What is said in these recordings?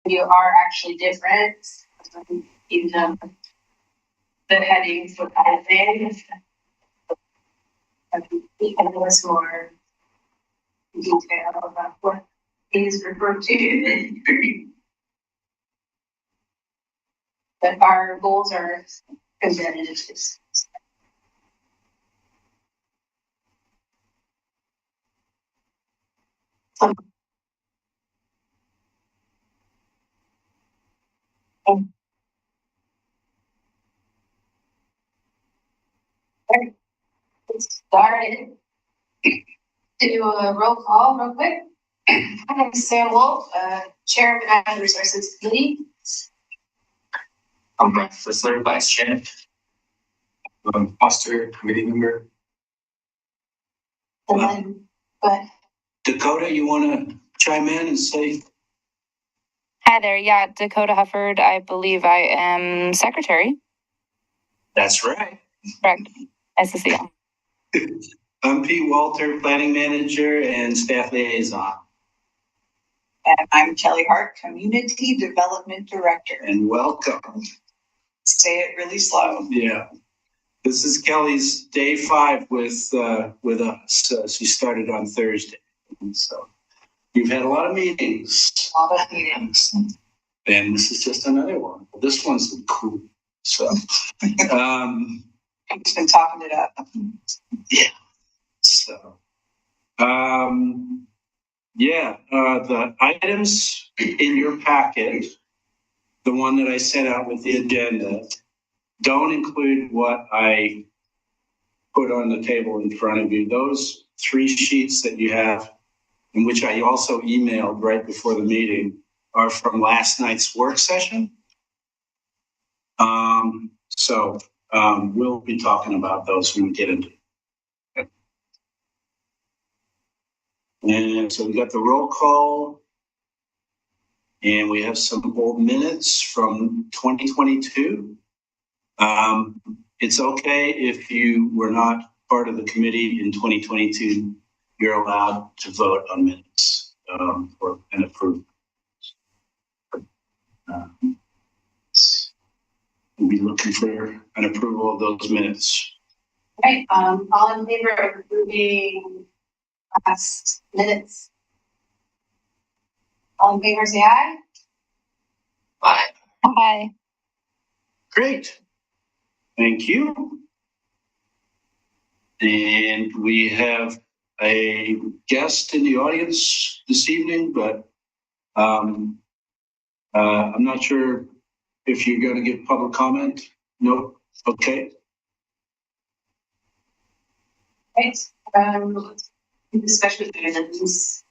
you are actually different in the headings with everything. And was more detail about what is referred to. But our goals are presented. Started. Do a roll call real quick. My name is Sam Wolf, Chair of the Natural Resources Committee. I'm Brett Frisler, Vice Chair. Foster, Committee Member. And then, but Dakota, you want to chime in and say? Hi there. Yeah, Dakota Hufford. I believe I am Secretary. That's right. Correct. Nice to see you. I'm Pete Walter, Planning Manager and Staff Liaison. And I'm Kelly Hart, Community Development Director. And welcome. Say it really slow. Yeah. This is Kelly's day 5 with us. She started on Thursday. So you've had a lot of meetings. A lot of meetings. And this is just another one. This one's cool. So He's been talking it up. Yeah. So the items in your packet, the one that I sent out with the agenda, don't include what I put on the table in front of you. Those 3 sheets that you have, in which I also emailed right before the meeting, are from last night's work session. We'll be talking about those when we get into it. And so we got the roll call, and we have some old minutes from 2022. It's okay if you were not part of the committee in 2022, you're allowed to vote on minutes and approve. We'll be looking for an approval of those minutes. right, all in favor of approving last minutes? All in favor, say aye. Aye. Hi. Great. Thank you. And we have a guest in the audience this evening, but I'm not sure if you're going to give public comment. Nope. Okay. Right, discussion items.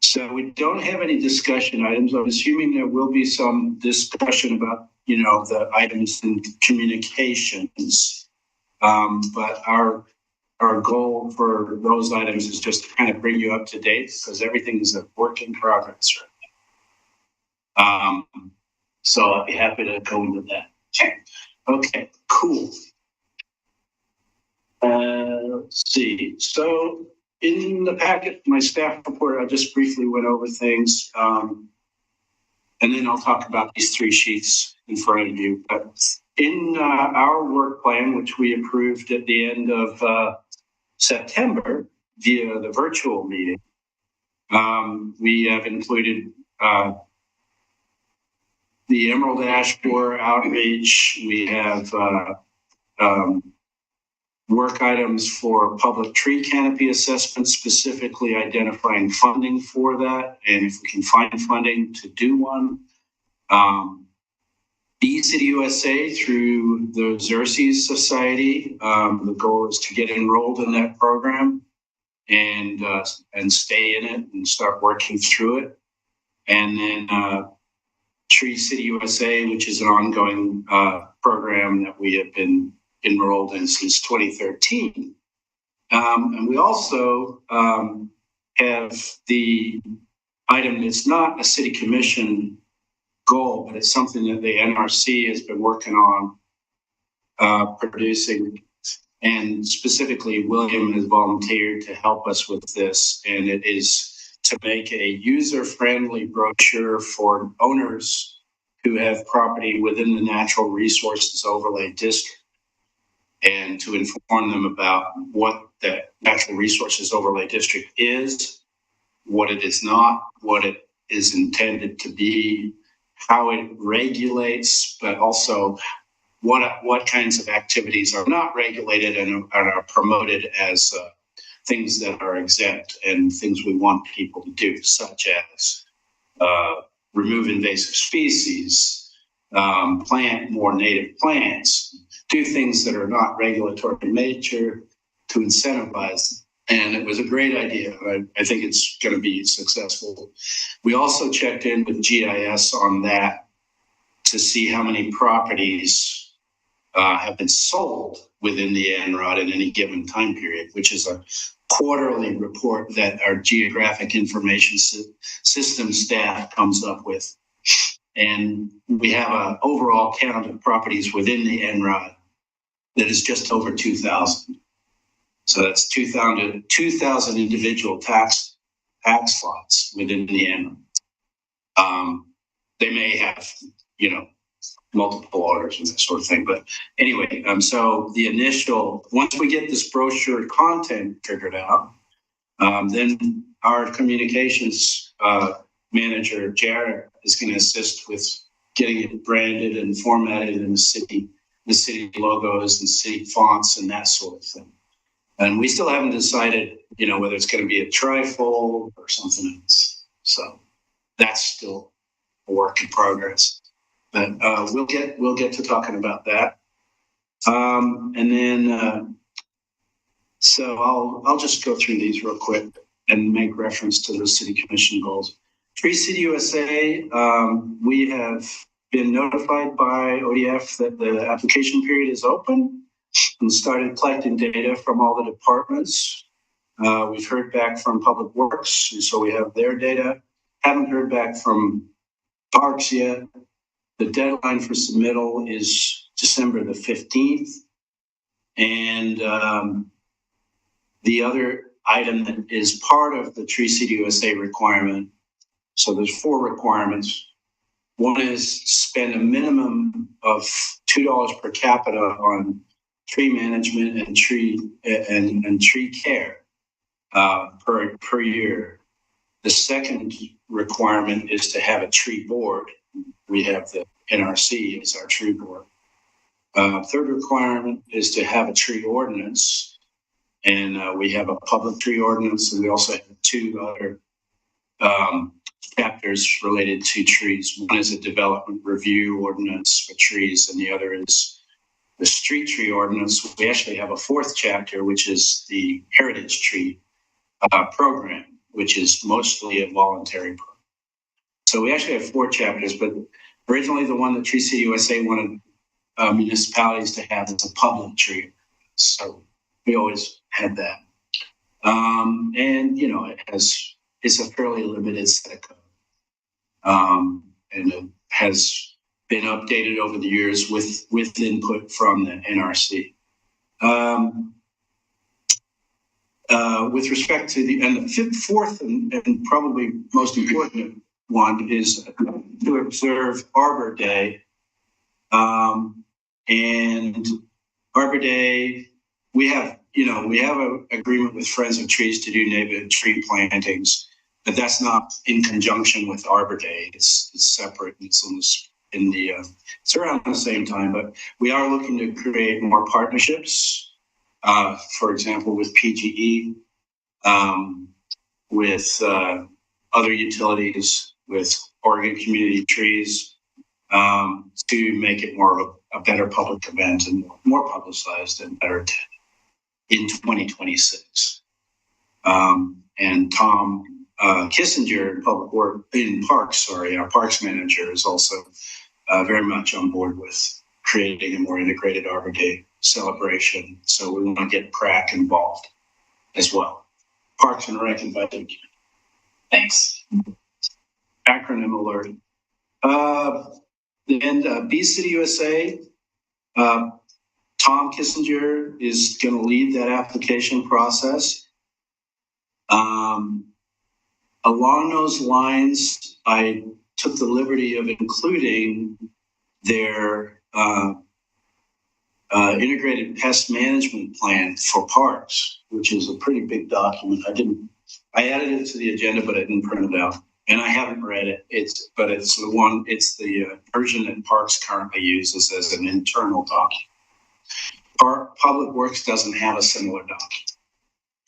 So we don't have any discussion items. I'm assuming there will be some discussion about, the items in communications. But our goal for those items is just to kind of bring you up to date, because everything is a work in progress right now. So I'll be happy to go into that. Sure. Okay, cool. Let's see. So in the packet, my staff report, I just briefly went over things. And then I'll talk about these 3 sheets in front of you. But in our work plan, which we approved at the end of September via the virtual meeting, we have included the Emerald Ash Borer outreach. We have work items for public tree canopy assessment, specifically identifying funding for that, and if we can find funding to do one. City USA through the Xerces Society. The goal is to get enrolled in that program and stay in it and start working through it. And then Tree City USA, which is an ongoing program that we have been enrolled in since 2013. And we also have the item that's not a city commission goal, but it's something that the NRC has been working on producing. And specifically, William has volunteered to help us with this. And it is to make a user-friendly brochure for owners who have property within the Natural Resources Overlay District, and to inform them about what the Natural Resources Overlay District is, what it is not, what it is intended to be, how it regulates, but also what kinds of activities are not regulated and are promoted as things that are exempt and things we want people to do, such as remove invasive species, plant more native plants, do things that are not regulatory in nature to incentivize. And it was a great idea. I think it's going to be successful. We also checked in with GIS on that to see how many properties have been sold within the NROD in any given time period, which is a quarterly report that our geographic information system staff comes up with. And we have an overall count of properties within the NROD that is just over 2,000. So that's 2,000 individual tax lots within the NROD. They may have, multiple owners and that sort of thing. But anyway, so the initial, once we get this brochure content figured out, then our communications manager, Jared, is going to assist with getting it branded and formatted in the city logos and city fonts and that sort of thing. And we still haven't decided, whether it's going to be a trifold or something else. So that's still a work in progress. But we'll get to talking about that. And then, so I'll just go through these real quick and make reference to the city commission goals. Tree City USA, we have been notified by ODF that the application period is open and started collecting data from all the departments. We've heard back from Public Works, and so we have their data. Haven't heard back from Parks yet. The deadline for submittal is December the 15th. And the other item that is part of the Tree City USA requirement, so there's 4 requirements. One is spend a minimum of $2 per capita on tree management and tree care per year. The second requirement is to have a tree board. We have the NRC as our tree board. Third requirement is to have a tree ordinance, and we have a public tree ordinance, and we also have 2 other chapters related to trees. One is a development review ordinance for trees, and the other is the street tree ordinance. We actually have a 4th chapter, which is the heritage tree program, which is mostly a voluntary program. So we actually have 4 chapters, but originally the one that Tree City USA wanted municipalities to have is a public tree. So we always had that. And, it's a fairly limited set of code. And it has been updated over the years with input from the NRC. With respect to the 4th and probably most important one is to observe Arbor Day. And Arbor Day, we have an agreement with Friends of Trees to do native tree plantings, but that's not in conjunction with Arbor Day. It's separate. It's it's around the same time, but we are looking to create more partnerships. For example, with PGE, with other utilities, with Oregon Community Trees, to make it more of a better public event and more publicized and better in 2026. And Tom Kissinger in Parks, our Parks manager, is also very much on board with creating a more integrated Arbor Day celebration. So we want to get PRAC involved as well. Parks and Rec invited. Thanks. Acronym alert. And Bee City USA, Tom Kissinger is going to lead that application process. along those lines, I took the liberty of including their integrated pest management plan for parks, which is a pretty big document. I added it to the agenda, but I didn't print it out, and I haven't read it. It's the version that Parks currently uses as an internal document. Public Works doesn't have a similar document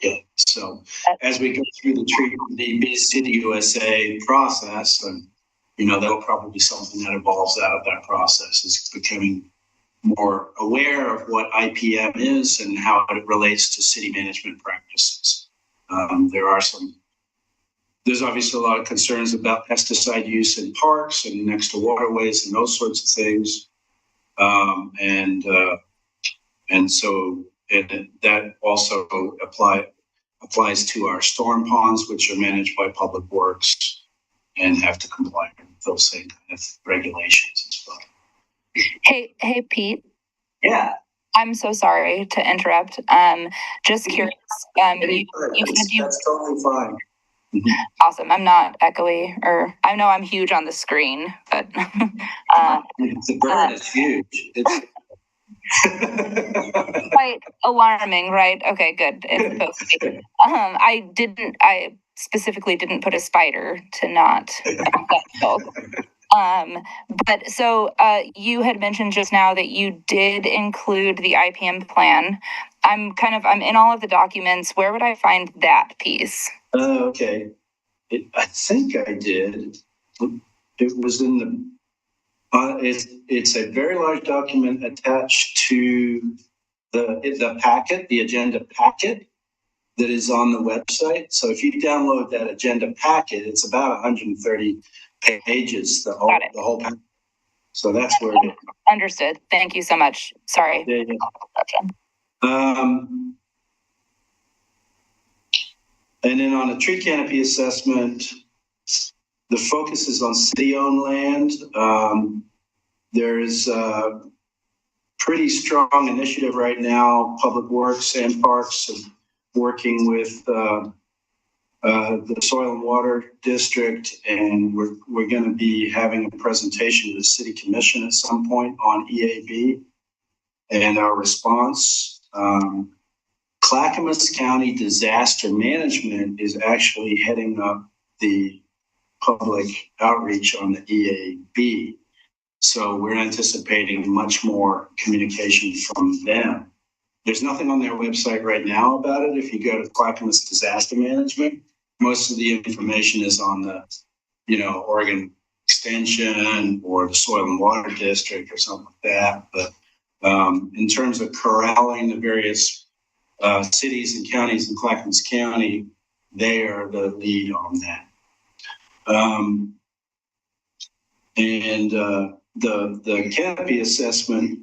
yet. So as we go through the Big City USA process, and that'll probably be something that evolves out of that process, is becoming more aware of what IPM is and how it relates to city management practices. There's obviously a lot of concerns about pesticide use in parks and next to waterways and those sorts of things. And that also applies to our storm ponds, which are managed by Public Works and have to comply with those same kind of regulations as well. Hey, Pete. Yeah. I'm so sorry to interrupt. Just curious. That's totally fine. Awesome. I'm not echoey, or I know I'm huge on the screen, but the bird is huge. It's quite alarming, right? Okay, good. It's supposed to be. I specifically didn't put a spider to not. But so you had mentioned just now that you did include the IPM plan. I'm in all of the documents. Where would I find that piece? Okay. I think I did. It was in the, it's a very large document attached to the packet, the agenda packet that is on the website. So if you download that agenda packet, it's about 130 pages, the whole packet. So that's where it is. Understood. Thank you so much. Sorry. Yeah. And then on the tree canopy assessment, the focus is on city-owned land. There is a pretty strong initiative right now, Public Works and Parks, working with the Soil and Water District, and we're going to be having a presentation to the City Commission at some point on EAB and our response. Clackamas County Disaster Management is actually heading up the public outreach on the EAB. So we're anticipating much more communication from them. There's nothing on their website right now about it. If you go to Clackamas Disaster Management, most of the information is on the, Oregon Extension or the Soil and Water District or something like that. But in terms of corralling the various cities and counties in Clackamas County, they are the lead on that. The canopy assessment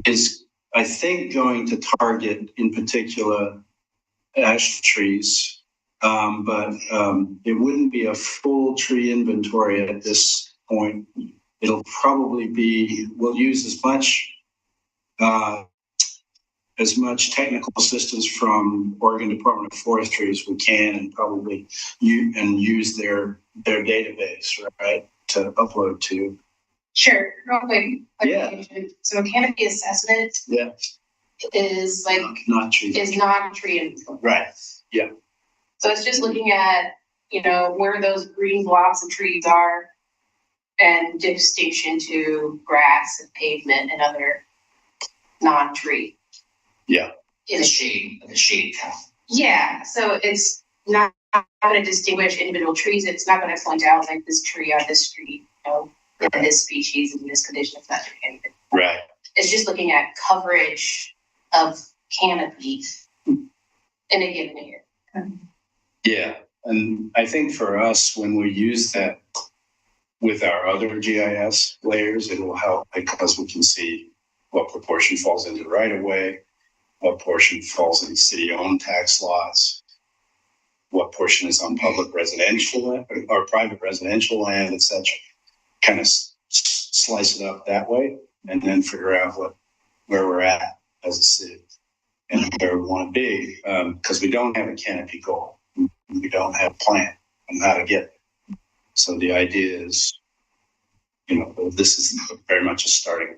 is, I think, going to target in particular ash trees, but it wouldn't be a full tree inventory at this point. It'll probably be, we'll use as much technical assistance from Oregon Department of Forestry as we can, and probably use their database, right, to upload to. Sure, real quick. Yeah. So a canopy assessment is like not tree. Is not tree inventory. Right. Yeah. So it's just looking at where those green blobs of trees are, and distinction to grass and pavement and other non-tree. Yeah. In the shade. Yeah. So it's not going to distinguish individual trees. It's not going to point out like this tree on this street, in this species in this condition. It's not doing anything. Right. It's just looking at coverage of canopies in a given year. Yeah. And I think for us, when we use that with our other GIS layers, it will help because we can see what proportion falls into right of way, what portion falls in city-owned tax lots, what portion is on public residential or private residential land, etc. Kind of slice it up that way, and then figure out where we're at as a city and where we want to be, because we don't have a canopy goal. We don't have a plan. on how to get there. So the idea is, this is very much a starting.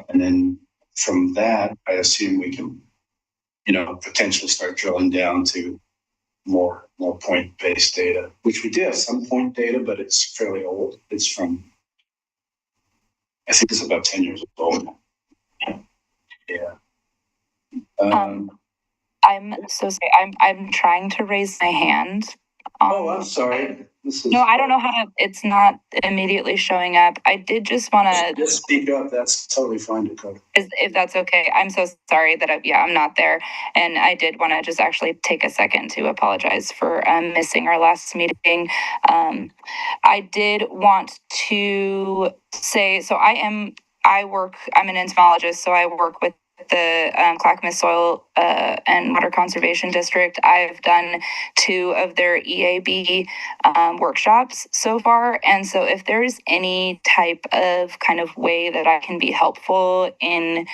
And then from that, I assume we can, potentially start drilling down to more point-based data, which we do have some point data, but it's fairly old. It's from, I think it's about 10 years old. Yeah. I'm so sorry. I'm trying to raise my hand. I'm sorry. No, I don't know how to. It's not immediately showing up. I did just want to just speak up. That's totally fine, Dakota. If that's okay. I'm so sorry that I'm not there, and I did want to just actually take a second to apologize for missing our last meeting. I did want to say, so I'm an entomologist, so I work with the Clackamas Soil and Water Conservation District. I've done 2 of their EAB workshops so far. And so if there's any type of kind of way that I can be helpful in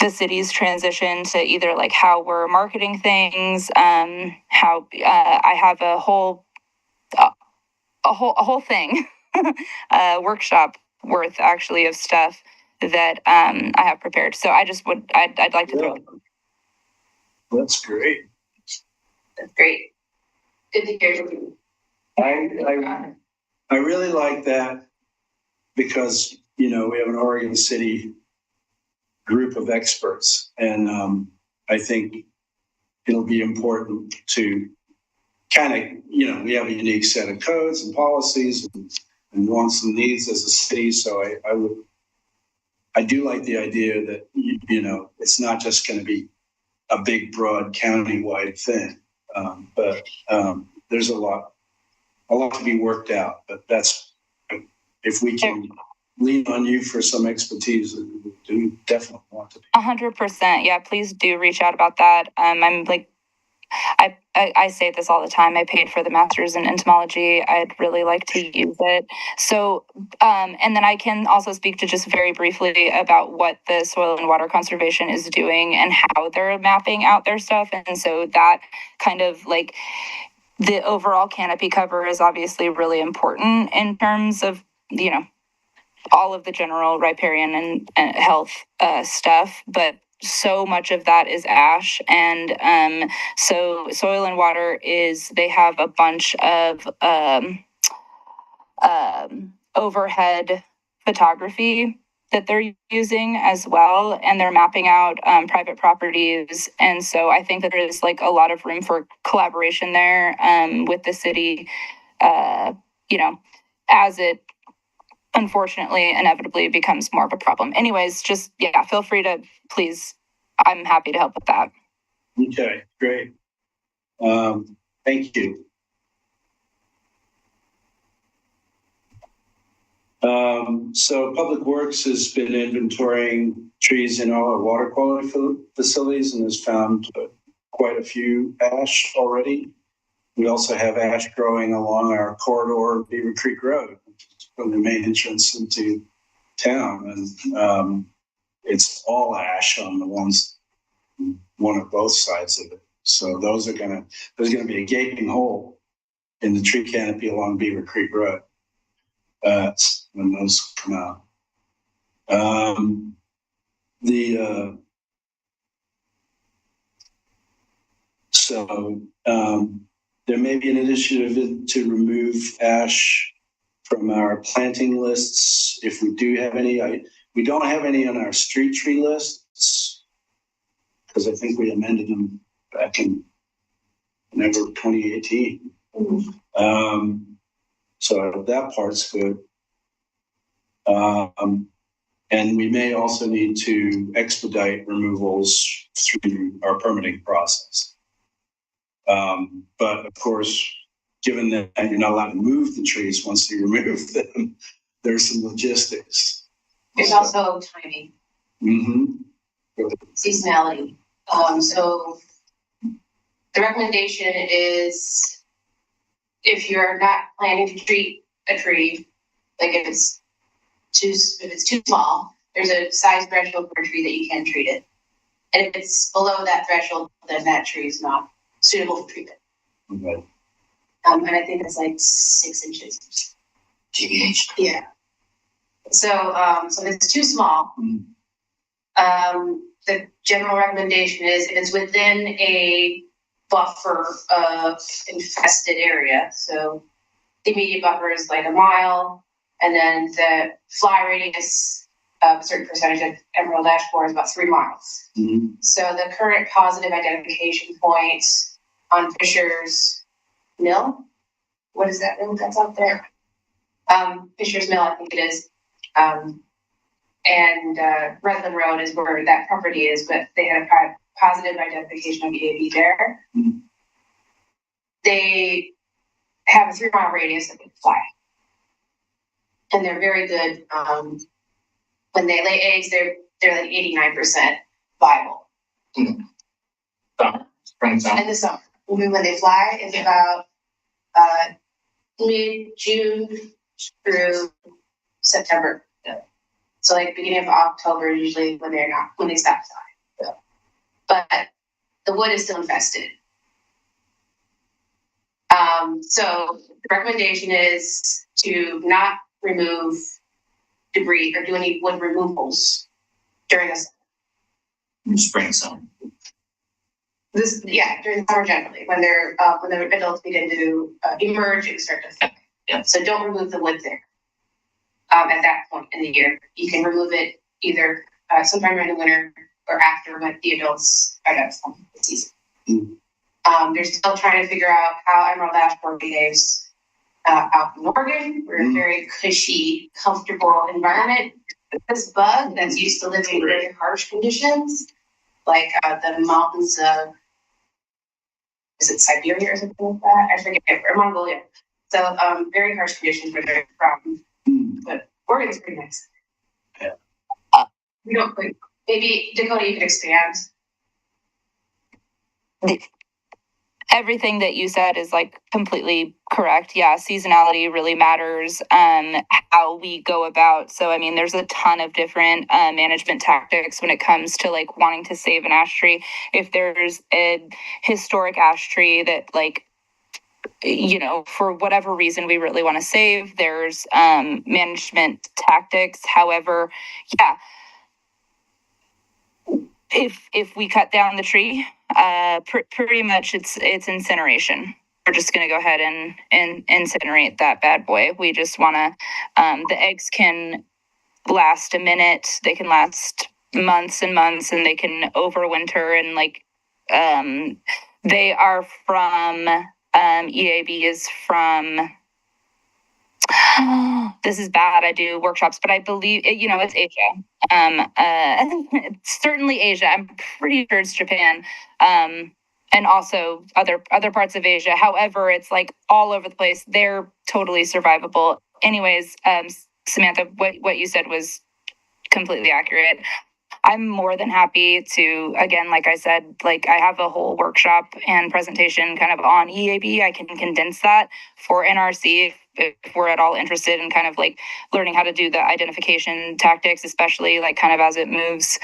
the city's transition to either like how we're marketing things, how I have a whole thing, workshop worth actually of stuff that I have prepared. So I'd like to throw. That's great. That's great. Good to hear you. I really like that because, we have an Oregon City group of experts, and I think it'll be important to kind of, we have a unique set of codes and policies and wants and needs as a city. So I do like the idea that, it's not just going to be a big, broad, county-wide thing, but there's a lot to be worked out. But that's, if we can lean on you for some expertise, we do definitely want to. 100%. Yeah, please do reach out about that. I'm like, I say this all the time. I paid for the master's in entomology. I'd really like to use it. So, and then I can also speak to just very briefly about what the Soil and Water Conservation is doing and how they're mapping out their stuff. And so that kind of like the overall canopy cover is obviously really important in terms of, all of the general riparian and health stuff, but so much of that is ash. And so Soil and Water they have a bunch of overhead photography that they're using as well, and they're mapping out private properties. And so I think that there's like a lot of room for collaboration there with the city, as it unfortunately, inevitably becomes more of a problem. Anyways, just, feel free to, please, I'm happy to help with that. Okay, great. Thank you. So Public Works has been inventorying trees in all our water quality facilities and has found quite a few ash already. We also have ash growing along our corridor, Beaver Creek Road, from the main entrance into town, and it's all ash on one of both sides of it. So there's gonna be a gaping hole in the tree canopy along Beaver Creek Road when those come out. There may be an initiative to remove ash from our planting lists, if we do have any. We don't have any on our street tree lists because I think we amended them back in November 2018. So that part's good. And we may also need to expedite removals through our permitting process. But of course, given that you're not allowed to move the trees once you remove them, there's some logistics. There's also timing. Mm-hmm. Seasonality. So the recommendation is if you're not planning to treat a tree, like if it's too small, there's a size threshold for a tree that you can treat it. And if it's below that threshold, then that tree is not suitable for treatment. Okay. And I think it's like 6 inches. GBH. Yeah. So it's too small. The general recommendation is if it's within a buffer of infested area. So the immediate buffer is like a mile, and then the fly radius of a certain percentage of emerald ash borer is about 3 miles. So the current positive identification point on Fisher's Mill, what is that mill that's out there? Fisher's Mill, I think it is. And Redland Road is where that property is, but they had a positive identification of EAB there. They have a 3 mile radius that they fly. And they're very good. When they lay eggs, they're like 89% viable. Springtime. In the summer. When they fly, it's about mid-June through September. So like beginning of October, usually when they stop flying. But the wood is still infested. So the recommendation is to not remove debris or do any wood removals during the Spring, summer. during the summer generally, when the adults begin to emerge and start to fly. Yeah. So don't remove the wood there. At that point in the year, you can remove it either sometime during the winter or after when the adults are done from the season. They're still trying to figure out how emerald ash borer behaves out in Oregon. We're a very cushy, comfortable environment. This bug that's used to living in very harsh conditions, like the mountains of, is it Siberia or something like that? I forget, or Mongolia. So very harsh conditions where they're from. But Oregon's pretty nice. Yeah. We don't quite. Maybe Dakota, you could expand. Everything that you said is like completely correct. Yeah, seasonality really matters. How we go about. So, I mean, there's a ton of different management tactics when it comes to like wanting to save an ash tree. If there's a historic ash tree that like, you know, for whatever reason we really want to save, there's management tactics. However, yeah, if we cut down the tree, pretty much it's incineration. We're just going to go ahead and incinerate that bad boy. We just want to, the eggs can last a minute, they can last months and months, and they can overwinter, and like, they are from, EAB is from, this is bad. I do workshops, but I believe it's Asia. It's certainly Asia. I'm pretty sure it's Japan. And also other parts of Asia. However, it's like all over the place. They're totally survivable. Anyways, Samantha, what you said was completely accurate. I'm more than happy to, again, like I said, like I have a whole workshop and presentation kind of on EAB. I can condense that for NRC if we're at all interested in kind of like learning how to do the identification tactics, especially like kind of as it moves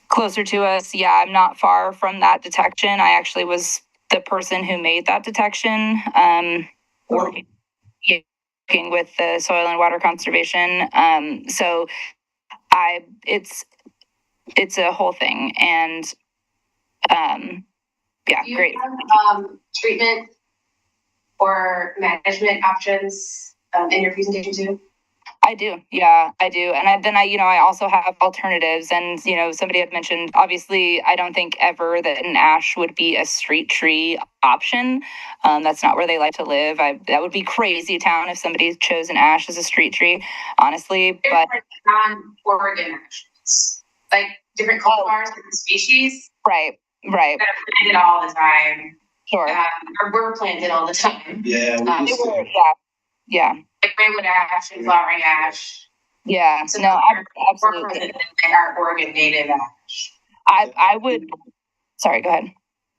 closer to us. Yeah, I'm not far from that detection. I actually was the person who made that detection, working with the soil and water conservation. So it's a whole thing, and yeah, Do you great. have treatment or management options in your presentation too? I do. Yeah, I do. And then I also have alternatives. And, somebody had mentioned, obviously, I don't think ever that an ash would be a street tree option. That's not where they like to live. That would be crazy town if somebody chose an ash as a street tree, honestly. But non-Oregon ashes, like different cultivars, different species. Right. That are planted all the time. Sure. Or were planted all the time. Yeah. Yeah. Like redwood ash and flowering ash. Yeah. So no, absolutely. Our Oregon native ash. I would. Sorry. Go ahead.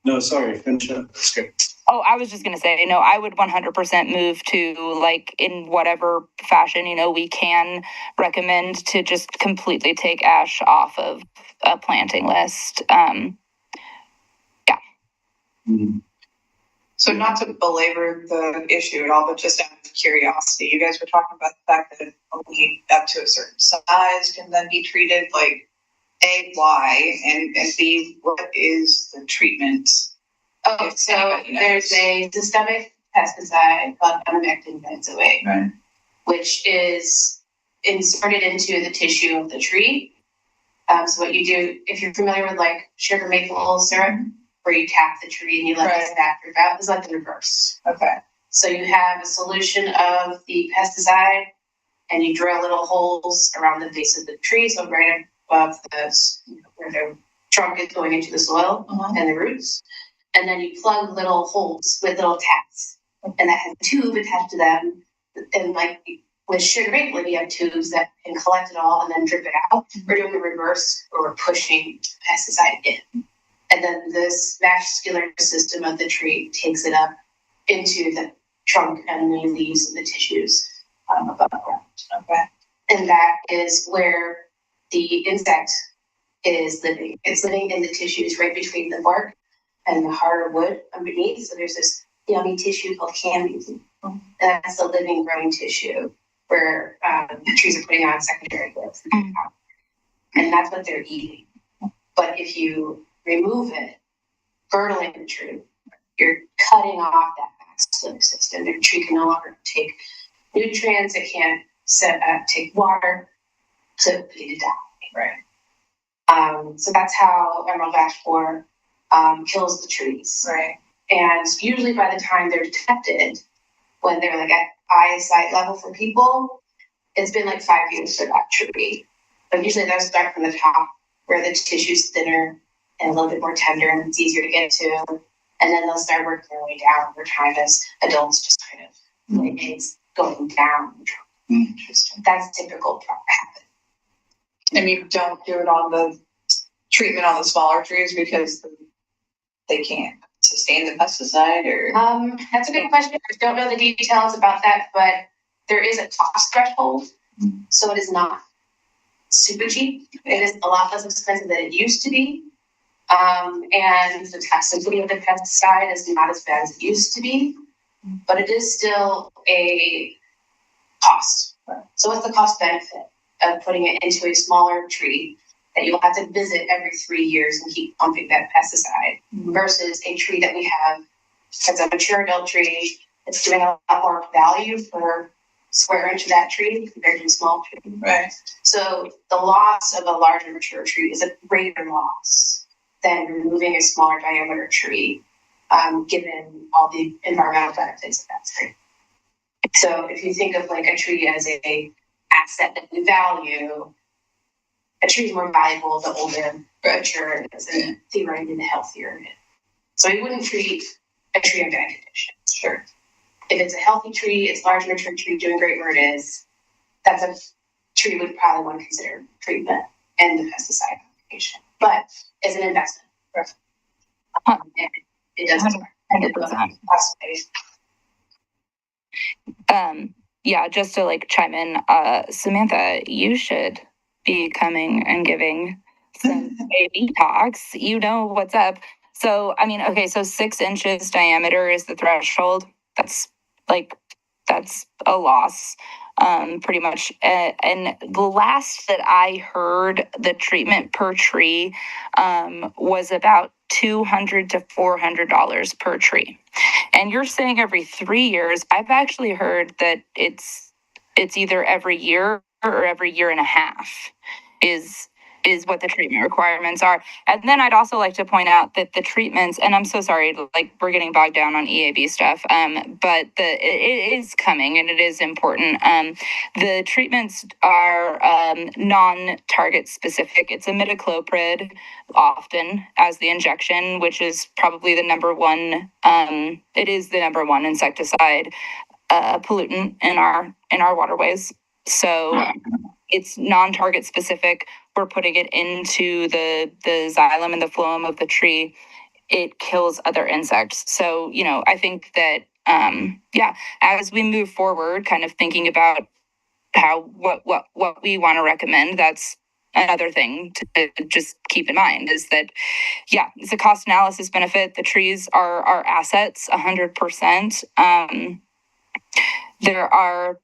No, sorry. Finish up. That's good. Oh, I was just going to say, no, I would 100% move to, like, in whatever fashion, we can recommend to just completely take ash off of a planting list. Yeah. So not to belabor the issue at all, but just out of curiosity, you guys were talking about the fact that only up to a certain size can then be treated. Like, A, why, and B, what is the treatment? Oh, If so anybody knows. there's a systemic pesticide called emamectin benzoate, Right. which is inserted into the tissue of the tree. So what you do, if you're familiar with like sugar maple syrup, where you tap the tree and you let the sap drip out, it's like the reverse. Okay. So you have a solution of the pesticide and you drill little holes around the base of the tree, so right above where the trunk is going into the soil and the roots. And then you plug little holes with little taps, and that has a tube attached to them. And like with sugar maple, you have tubes that can collect it all and then drip it out. We're doing the reverse, where we're pushing pesticide in. And then this vascular system of the tree takes it up into the trunk and the leaves and the tissues above ground. Okay. And that is where the insect is living. It's living in the tissues right between the bark and the harder wood underneath. So there's this yummy tissue called candies. And that's the living, growing tissue where the trees are putting on secondary growth. And that's what they're eating. But if you remove it, girdling the tree, you're cutting off that vascular system. The tree can no longer take nutrients, it can't take water, so it to die. Right. So that's how emerald ash borer kills the trees. Right. And usually by the time they're detected, when they're like at eyesight level for people, it's been like 5 years for that tree. But usually they'll start from the top where the tissue's thinner and a little bit more tender and it's easier to get to. And then they'll start working their way down over time as adults just kind of like it's going down. Interesting. That's typical habit. And you don't do it on the treatment on the smaller trees because they can't sustain the pesticide, or? That's a good question. I don't know the details about that, but there is a cost threshold. So it is not super cheap. It is a lot less expensive than it used to be. And the toxicity of the pesticide is not as bad as it used to be, but it is still a cost. So what's the cost benefit of putting it into a smaller tree that you'll have to visit every 3 years and keep pumping that pesticide versus a tree that we have that's a mature adult tree that's doing a lot more value per square inch of that tree compared to a small tree. Right. So the loss of a larger mature tree is a greater loss than removing a smaller diameter tree, given all the environmental benefits of that tree. So if you think of like a tree as a asset that we value, a tree is more valuable the older, mature it is, and theoretically the healthier it is. So we wouldn't treat a tree in bad condition. Sure. If it's a healthy tree, it's a large mature tree doing great where it is, that's a tree we'd probably want to consider treatment and the pesticide application. But as an investment, it doesn't work. 100%. Yeah, just to like chime in, Samantha, you should be coming and giving some baby talks. You know what's up. So, I mean, okay, so 6 inches diameter is the threshold. That's a loss, pretty much. And the last that I heard, the treatment per tree was about $200 to $400 per tree. And you're saying every 3 years. I've actually heard that it's either every year or every year and a half is what the treatment requirements are. And then I'd also like to point out that the treatments, and I'm so sorry, like we're getting bogged down on EAB stuff, but it is coming and it is important. The treatments are non-target specific. It's imidacloprid often as the injection, which is probably the number one. It is the number one insecticide pollutant in our waterways. So it's non-target specific. We're putting it into the xylem and the phloem of the tree. It kills other insects. So, you know, I think that, as we move forward, kind of thinking about what we want to recommend, that's another thing to just keep in mind is that, yeah, it's a cost analysis benefit. The trees are assets, 100%. There are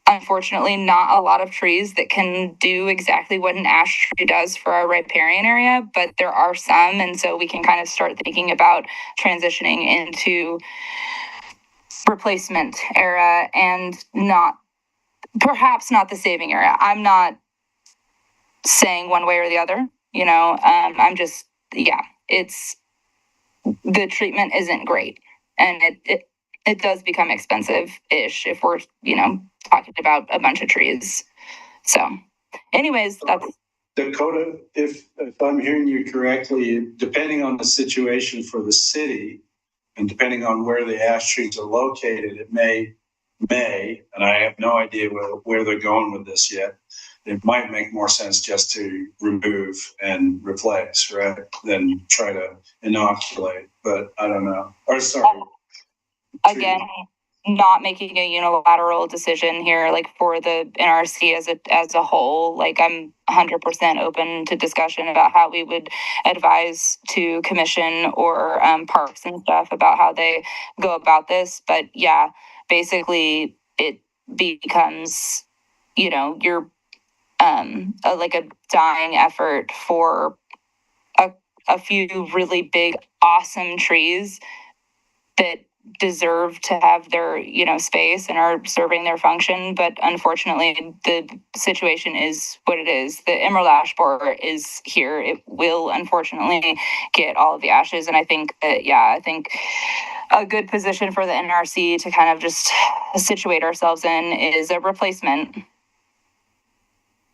unfortunately not a lot of trees that can do exactly what an ash tree does for our riparian area, but there are some, and so we can kind of start thinking about transitioning into replacement era and perhaps not the saving area. I'm not saying one way or the other, I'm just, it's, the treatment isn't great, and it does become expensive-ish if we're, talking about a bunch of trees. So anyways, that's... Dakota, if I'm hearing you correctly, depending on the situation for the city and depending on where the ash trees are located, it may, and I have no idea where they're going with this yet, it might make more sense just to remove and replace, right, than try to inoculate, but I don't know. Or sorry. Again, not making a unilateral decision here, like for the NRC as a whole. Like, I'm 100% open to discussion about how we would advise to commission or parks and stuff about how they go about this. But yeah, basically it becomes, you're like a dying effort for a few really big, awesome trees that deserve to have their, space and are serving their function. But unfortunately, the situation is what it is. The emerald ash borer is here. It will unfortunately get all of the ashes. And I think that, a good position for the NRC to kind of just situate ourselves in is a replacement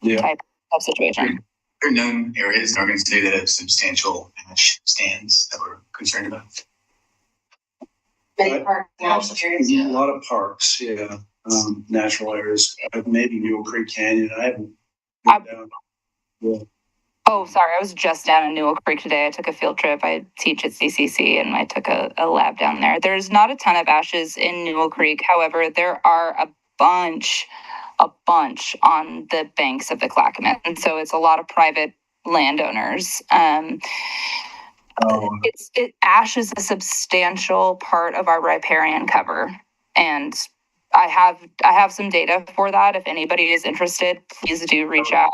type of situation. There are known areas in Oregon State that have substantial ash stands that we're concerned about. Many parks, a lot of parks, natural areas, maybe Mule Creek Canyon. I haven't been down. Yeah. Oh, sorry. I was just down in Newell Creek today. I took a field trip. I teach at CCC and I took a lab down there. There's not a ton of ashes in Newell Creek. However, there are a bunch on the banks of the Clackamas. And so it's a lot of private landowners. Ash is a substantial part of our riparian cover. And I have some data for that. If anybody is interested, please do reach out.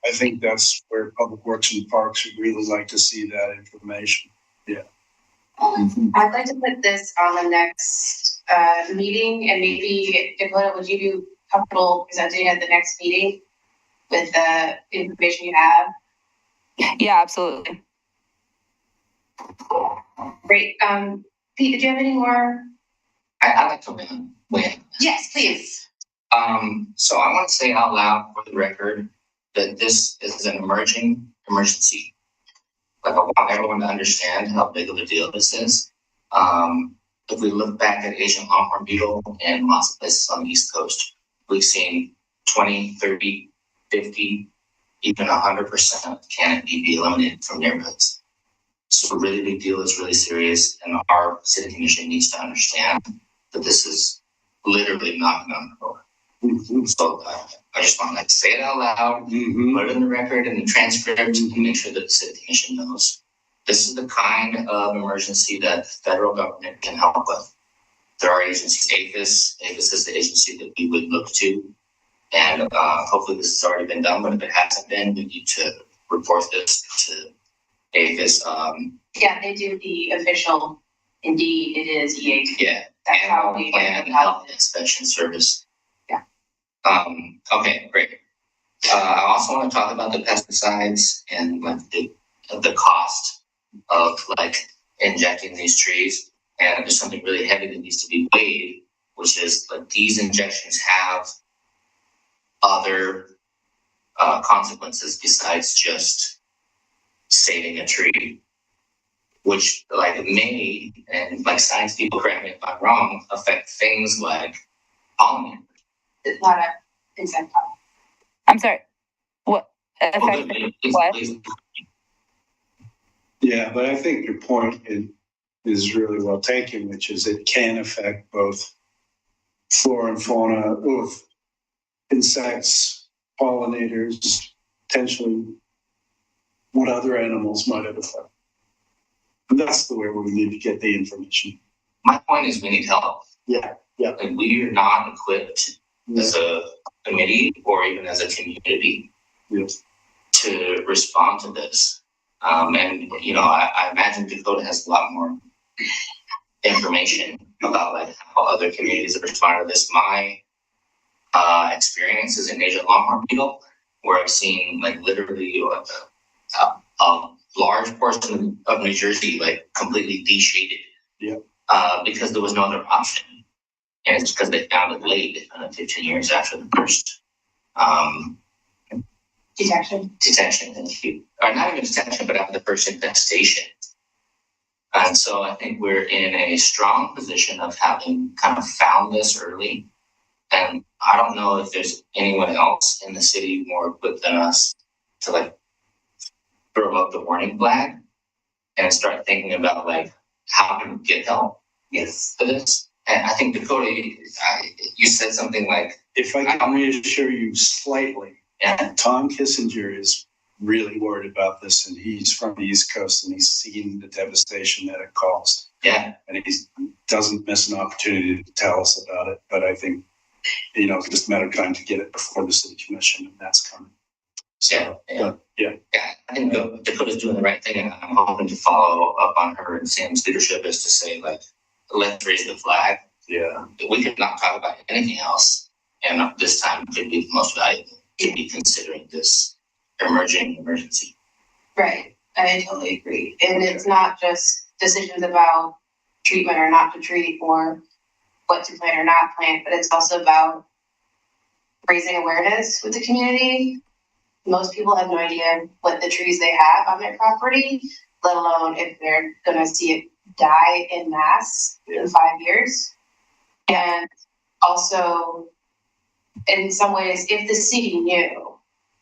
I think that's where Public Works and Parks would really like to see that information. Yeah. I'd like to put this on the next meeting, and maybe, Dakota, would you be comfortable presenting at the next meeting with the information you have? Yeah, absolutely. Great. Pete, did you have any more? I'd like to win. Yes, please. So I want to say out loud for the record that this is an emergency. Like, I want everyone to understand how big of a deal this is. If we look back at Asian longhorn beetle in lots of places on the East Coast, we've seen 20, 30, 50, even 100% canopy be eliminated from neighborhoods. So a really big deal. It's really serious, and our city commission needs to understand that this is literally knocking on the door. So I just want to say it out loud, put it in the record and the transcript, and make sure that the city commission knows this is the kind of emergency that the federal government can help with. There are agencies, APHIS is the agency that we would look to, and hopefully this has already been done. But if it hasn't been, we need to report this to APHIS. They do the official. Indeed, it is EAP. Yeah, that's how we plan and health inspection service. Yeah. Okay, great. I also want to talk about the pesticides and like the cost of like injecting these trees. And there's something really heavy that needs to be weighed, which is like these injections have other consequences besides just saving a tree, which like may, and like science people, correct me if I'm wrong, affect things like pollen. It's not an insect problem. I'm sorry. What? What? Yeah, but I think your point is really well taken, which is it can affect both flora and fauna of insects, pollinators, potentially what other animals might have affected. And that's the way we need to get the information. My point is we need help. Yeah. Like we are not equipped as a committee or even as a community to respond to this. And you know, I imagine Dakota has a lot more information about like how other communities have responded to this. My experience is in Asian longhorn beetle, where I've seen like literally a large portion of New Jersey like completely deshaded. Because there was no other option. And it's because they found it late, 15 years after the first detection, thank you. Or not even detection, but after the first infestation. And so I think we're in a strong position of having kind of found this early. And I don't know if there's anyone else in the city more equipped than us to like throw up the warning flag and start thinking about like how to get help for this. And I think Dakota, you said something like, if I can reassure you slightly, Tom Kissinger is really worried about this, and he's from the East Coast, and he's seen the devastation that it caused. And he doesn't miss an opportunity to tell us about it. But I think, you know, it's just a matter of trying to get it before the city commission, and that's coming. So, I think Dakota's doing the right thing, and I'm hoping to follow up on her and Sam's leadership is to say, like, let's raise the flag. We could not talk about anything else, and this time could be the most valuable to be considering this emerging emergency. Right, I totally agree. And it's not just decisions about treatment or not to treat or what to plant or not plant, but it's also about raising awareness with the community. Most people have no idea what the trees they have on their property, let alone if they're going to see it die en masse in 5 years. And also, in some ways, if the city knew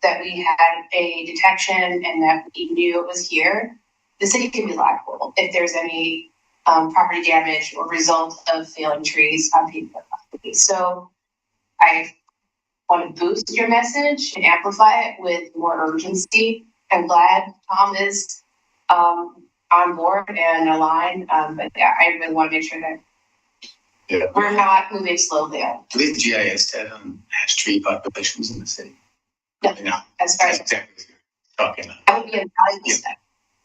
that we had a detection and that we knew it was here, the city can be liable if there's any property damage or result of failing trees on people's property. So I want to boost your message and amplify it with more urgency. I'm glad Tom is on board and aligned. But yeah, I really want to make sure that we're not moving slowly on. Do we have GIS data on ash tree populations in the city? No. As far as exactly what you're talking about. That would be a valuable step.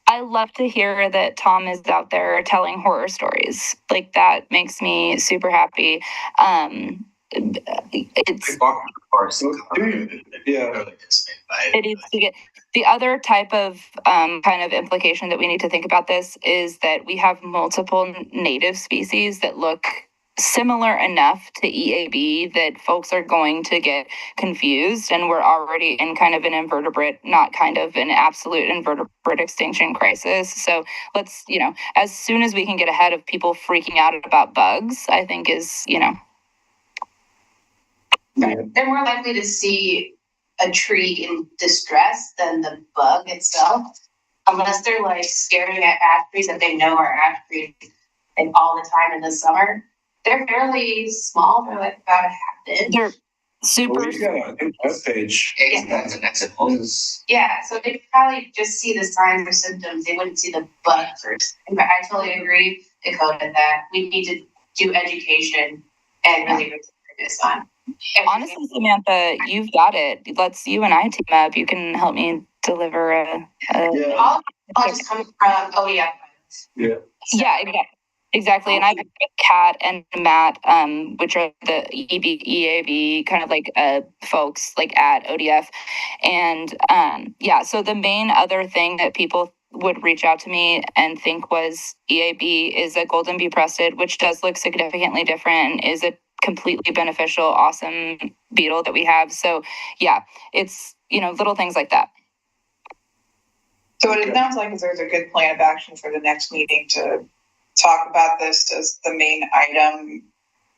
I love to hear that Tom is out there telling horror stories. Like that makes me super happy. It's it is to get the other type of kind of implication that we need to think about this is that we have multiple native species that look similar enough to EAB that folks are going to get confused, and we're already in kind of an an absolute invertebrate extinction crisis. So let's, as soon as we can get ahead of people freaking out about bugs, I think is, They're more likely to see a tree in distress than the bug itself, unless they're like staring at ash trees that they know are ash trees like all the time in the summer. They're fairly small. They're like about a half inch. They're super. Well, got a web page. Yeah, so they probably just see the signs or symptoms. They wouldn't see the bug first. But I totally agree, Dakota, that we need to do education and really focus on. Honestly, Samantha, you've got it. Let's you and I team up. You can help me deliver All just coming from OEF. Yeah. Exactly. And I've got Kat and Matt, which are the EAB kind of like folks like at ODF. And so the main other thing that people would reach out to me and think was EAB is a golden bee breasted, which does look significantly different and is a completely beneficial, awesome beetle that we have. So yeah, it's, little things like that. So what it sounds like is there's a good plan of action for the next meeting to talk about this as the main item,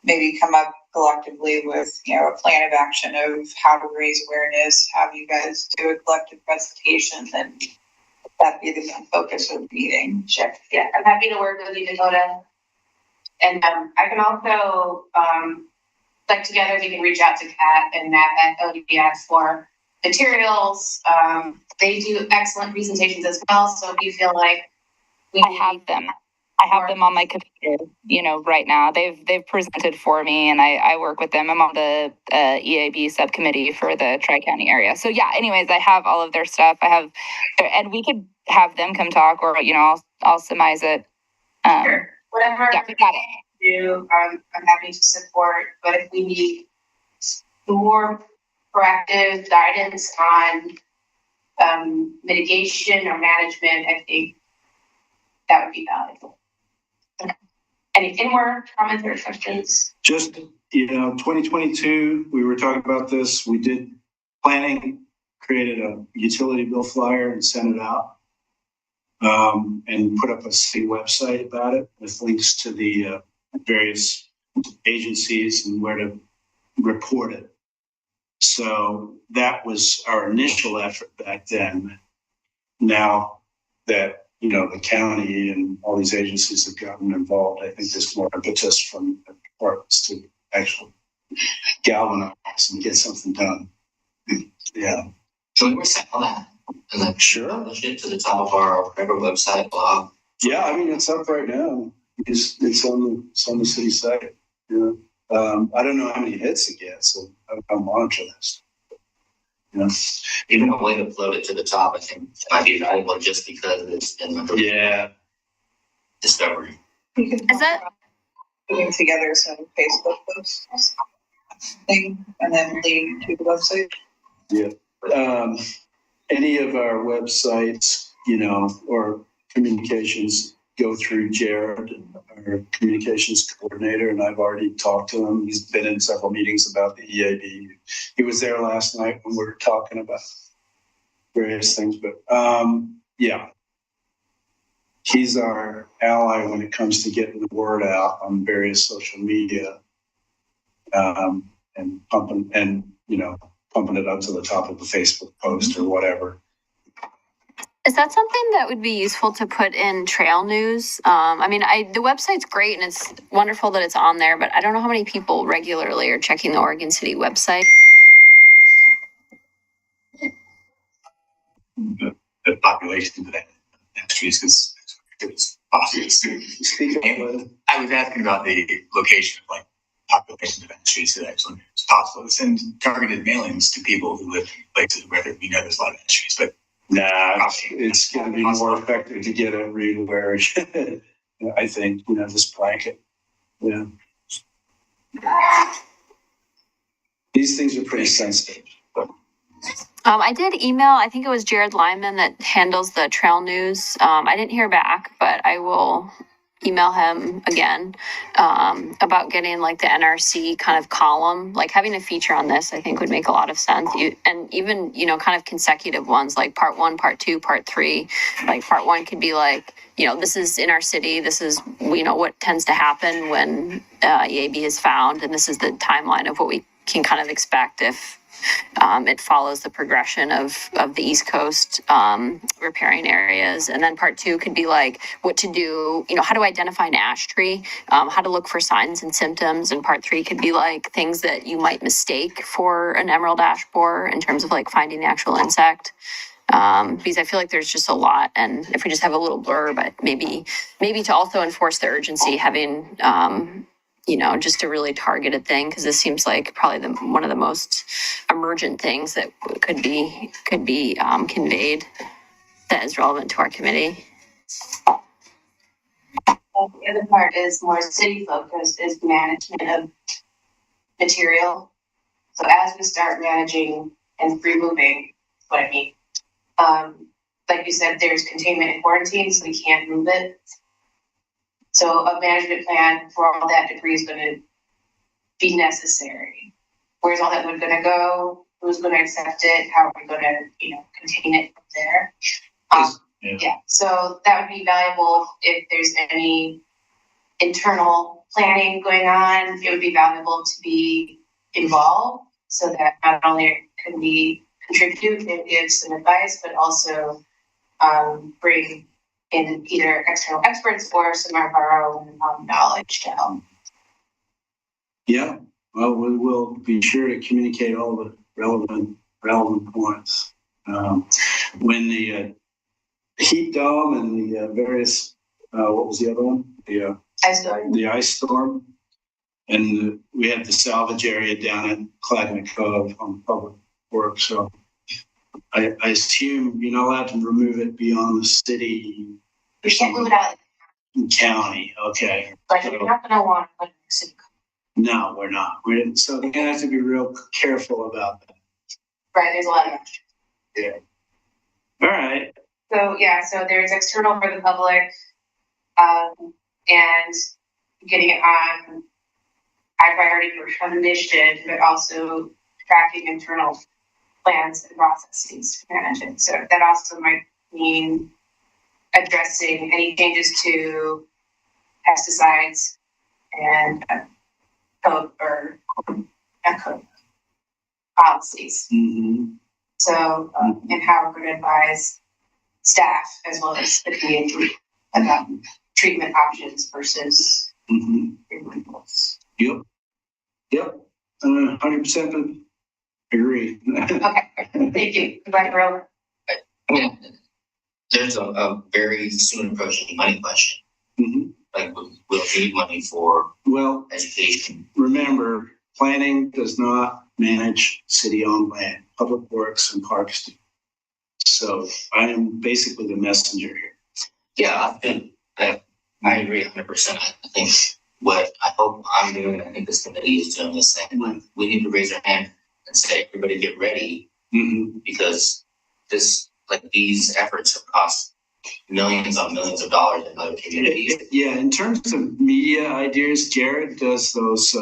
maybe come up collectively with, a plan of action of how to raise awareness, have you guys do a collective presentation, and that be the main focus of the meeting. Sure. Yeah, I'm happy to work with you, Dakota. And I can also, together we can reach out to Kat and Matt at ODF for materials. They do excellent presentations as well. So if you feel like I have them. I have them on my computer, right now. They've presented for me, and I work with them. I'm on the EAB subcommittee for the Tri-County area. So yeah, anyways, I have all of their stuff. And we could have them come talk, or I'll surmise it. Sure. Whatever Yeah, we got it. do, I'm happy to support. But if we need more proactive guidance on mitigation or management, I think that would be valuable. Any more comments or questions? Just, 2022, we were talking about this. We did planning, created a utility bill flyer and sent it out. And put up a city website about it with links to the various agencies and where to report it. So that was our initial effort back then. Now that, the county and all these agencies have gotten involved, I think there's more impetus from the departments to actually galvanize and get something done. Yeah. So we were saying all that. And then Sure. publish it to the top of our whatever website blog. Yeah, I mean, it's up right now. It's on the city site. Yeah. I don't know how many hits it gets, so I'll monitor this. Even a way to float it to the top, I think might be valuable just because it's in the discovery. We can Is that- putting together some Facebook posts thing and then link to the website. Yeah. Any of our websites, or communications go through Jared, our communications coordinator, and I've already talked to him. He's been in several meetings about the EAB. He was there last night when we were talking about various things, but yeah. He's our ally when it comes to getting the word out on various social media, and pumping it up to the top of the Facebook post or whatever. Is that something that would be useful to put in trail news? The website's great and it's wonderful that it's on there, but I don't know how many people regularly are checking the Oregon City website. The population of that trees, because it's possible. I was asking about the location of population of trees that actually it's possible to send targeted mailings to people who live in places where there's a lot of trees, but nah, it's going to be more effective to get everywhere. I think, this blanket. Yeah. These things are pretty sensitive. I did email, I think it was Jared Lyman that handles the trail news. I didn't hear back, but I will email him again about getting the NRC kind of column, having a feature on this, I think would make a lot of sense. And even, kind of consecutive ones like part 1, part 2, part 3, part 1 could be this is in our city. This is, what tends to happen when EAB is found. And this is the timeline of what we can kind of expect if it follows the progression of the East Coast riparian areas. And then part 2 could be what to do, how to identify an ash tree, how to look for signs and symptoms. And part 3 could be things that you might mistake for an emerald ash borer in terms of finding the actual insect. Because I feel like there's just a lot. And if we just have a little blurb, but maybe to also enforce the urgency, having just a really targeted thing, because this seems like probably one of the most emergent things that could be conveyed that is relevant to our committee. The other part is more city focused, is management of material. So as we start managing and removing, what I mean, like you said, there's containment and quarantine, so we can't move it. So a management plan for all that debris is going to be necessary. Where's all that wood going to go? Who's going to accept it? How are we going to, contain it from there? Yeah. So that would be valuable if there's any internal planning going on. It would be valuable to be involved so that not only can we contribute and give some advice, but also bring in either external experts or some of our own knowledge to help. Yeah, well, we will be sure to communicate all the relevant relevant points. When the heat dome and the various, what was the other one? The ice storm. And we had the salvage area down at Cladden Cove on Public Works. So I assume you're not allowed to remove it beyond the city. We can't move it out. County, okay. But you're not gonna want to put it in the city. No, we're not. So we're gonna have to be real careful about that. Right, there's a lot of. Yeah. All right. So, yeah, so there's external for the public, and getting it on high priority for initiative, but also tracking internal plans and processes to manage it. So that also might mean addressing any changes to pesticides and code or code policies. Mm-hmm. So, and how we're going to advise staff as well as the community about treatment options versus removals. Yep. 100% agree. Okay, thank you. Goodbye, Earl. I mean, there's a very soon approaching money question. Mm-hmm. Like we'll need money for Well, education. remember, planning does not manage city-owned land. Public Works and Parks do. So I am basically the messenger here. Yeah, I agree 100%. I think what I hope I'm doing, I think this committee is doing the same. Like, we need to raise our hand and say, everybody get ready, because these efforts have cost millions on millions of dollars in other communities. Yeah, in terms of media ideas, Jared does those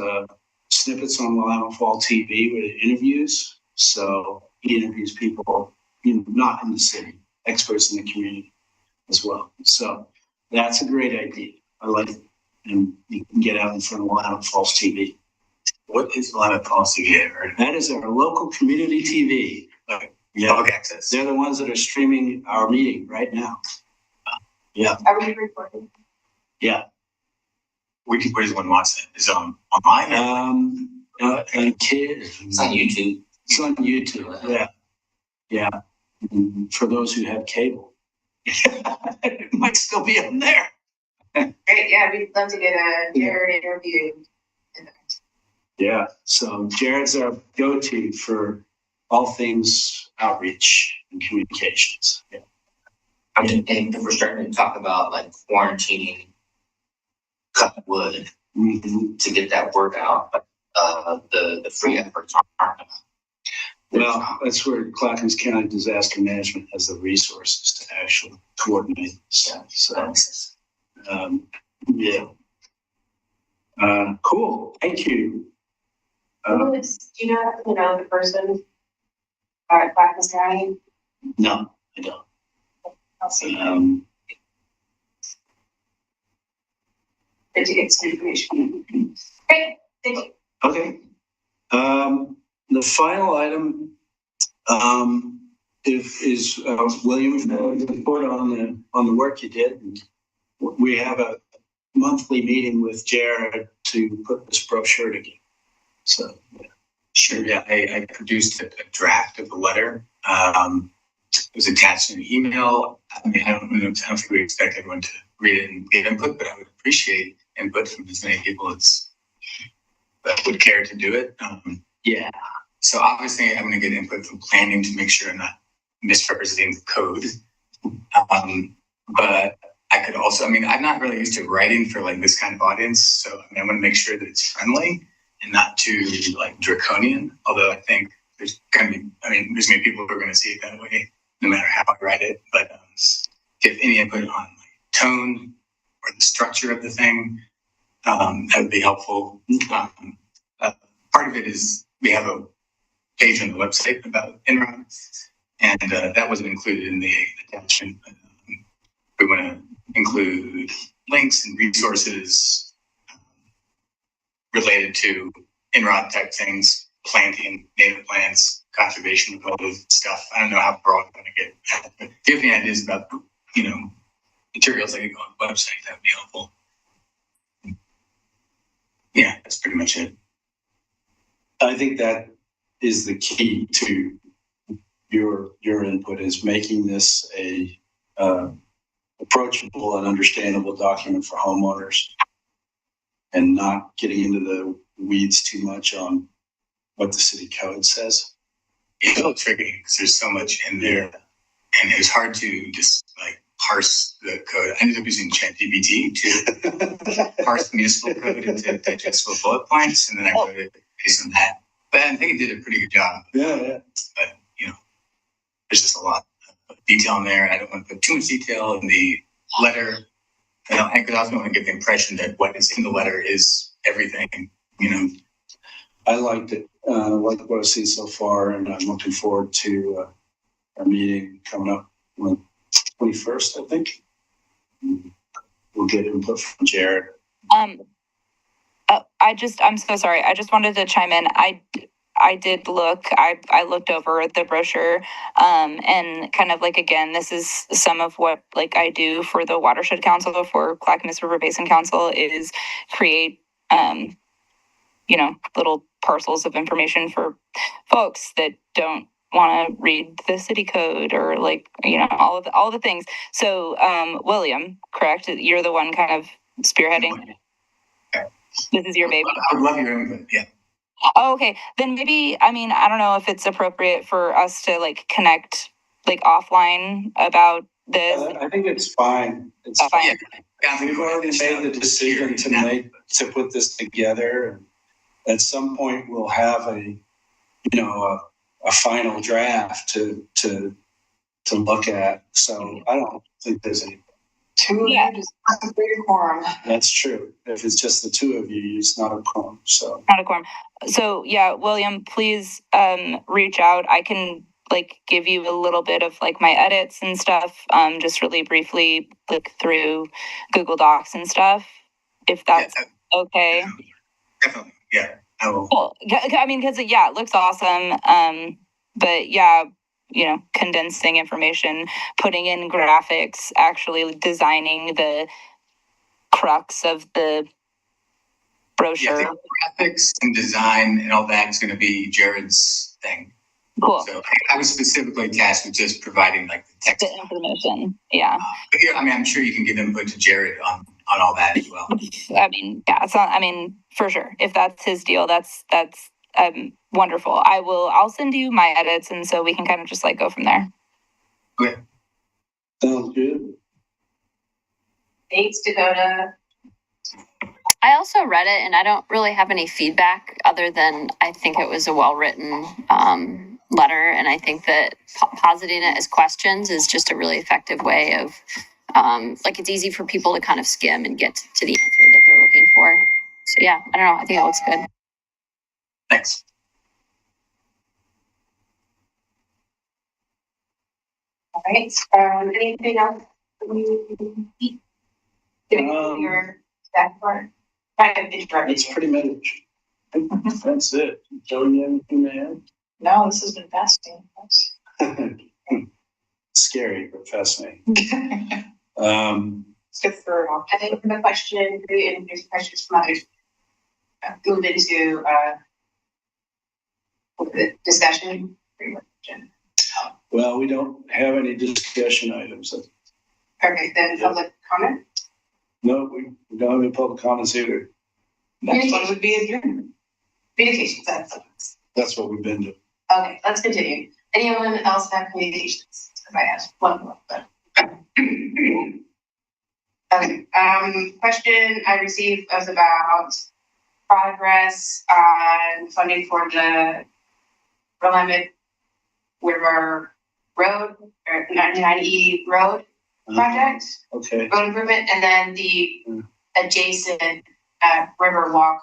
snippets on Willamette Fall TV with interviews. So he interviews people, not in the city, experts in the community as well. So that's a great idea. I like it. And you can get out in front of Willamette Falls TV. What is Willamette Falls TV? That is our local community TV. Yeah, public access. They're the ones that are streaming our meeting right now. Yeah. Are we recording? Yeah. Where does one watch it? Is it online? It's on YouTube. It's on YouTube. Yeah. For those who have cable, it might still be on there. Great, yeah, we'd love to get a Jared interview. Yeah, so Jared's our go-to for all things outreach and communications. Yeah. I mean, and if we're starting to talk about like quarantining cut wood to get that word out, but the free efforts aren't enough. Well, that's where Clackamas County Disaster Management has the resources to actually coordinate stuff. So, yeah. Cool. Thank you. Do you know the person at Clackamas County? No, I don't. I'll see. Did you get some information? Great, thank you. Okay. The final item is William's report on the work you did. We have a monthly meeting with Jared to put this brochure together. So, yeah. Sure. Yeah, I produced a draft of the letter. It was attached in an email. I mean, I don't think we expect everyone to read it and give input, but I would appreciate input from as many people as that would care to do it. Yeah. So obviously, I'm going to get input from planning to make sure I'm not misrepresenting the code. But I could also, I'm not really used to writing for like this kind of audience. So I want to make sure that it's friendly and not too like draconian. Although I think there's going to be, there's going to be people who are going to see it that way, no matter how I write it. But if any input on like tone or the structure of the thing, that would be helpful. Part of it is we have a page on the website about Enron, and that wasn't included in the attachment. We want to include links and resources related to Enron type things, planting, native plants, conservation related stuff. I don't know how broad I'm going to get, but if you have any ideas about, materials that can go on the website, that would be helpful. Yeah, that's pretty much it. I think that is the key to your input is making this a approachable and understandable document for homeowners, and not getting into the weeds too much on what the city code says. It's a little tricky because there's so much in there, and it's hard to just like parse the code. I ended up using ChatGPT to parse the municipal code into digestible bullet points, and then I wrote it based on that. But I think it did a pretty good job. Yeah. But there's just a lot of detail in there. I don't want to put too much detail in the letter. And because I also don't want to give the impression that what is in the letter is everything. I liked it. Like what I've seen so far, and I'm looking forward to our meeting coming up on the 21st, I think. We'll get input from Jared. I'm so sorry. I just wanted to chime in. I did look, I looked over the brochure, and kind of like, again, this is some of what like I do for the Watershed Council, for Clackamas River Basin Council, is create, little parcels of information for folks that don't want to read the city code or all the things. So, William, correct? You're the one kind of spearheading. This is your baby. I would love your input. Yeah. Oh, okay. Then maybe, I don't know if it's appropriate for us to connect offline about this. I think it's fine. It's fine. Yeah. We've already made the decision to put this together. And at some point we'll have a final draft to look at. So I don't think there's any. Two of you just have to create a quorum. That's true. If it's just the two of you, it's not a quorum. So not a quorum. So yeah, William, please reach out. I can give you a little bit of my edits and stuff. Just really briefly look through Google Docs and stuff, if that's okay. Definitely. Yeah. I will. Cool. Because it looks awesome. But yeah, condensing information, putting in graphics, actually designing the crux of the brochure. Yeah, graphics and design and all that is going to be Jared's thing. Cool. So I was specifically tasked with just providing the text. The information. Yeah. But here, I'm sure you can give input to Jared on all that as well. It's not, for sure. If that's his deal, that's wonderful. I'll send you my edits, and so we can kind of just go from there. Okay. Sounds good. Thanks, Dakota. I also read it, and I don't really have any feedback other than I think it was a well-written letter, and I think that positing it as questions is just a really effective way of it's easy for people to kind of skim and get to the answer that they're looking for. So yeah, I don't know. I think it looks good. Thanks. All right. Anything else? Your staff part? It's pretty much. That's it. Joey, anything to add? No, this has been fascinating. Scary, but fascinating. Let's get through it all. I think the question, and there's questions from others, move into the discussion. Well, we don't have any discussion items. Perfect. Then public comment. No, we don't have any public comments either. Next one would be adjournment. Communications. That's what we've been doing. Okay, let's continue. Anyone else have communications? If I ask one more, but. Okay. Question I received was about progress on funding for the Willamette River Road or 99E Road project. Okay. Road improvement, and then the adjacent Riverwalk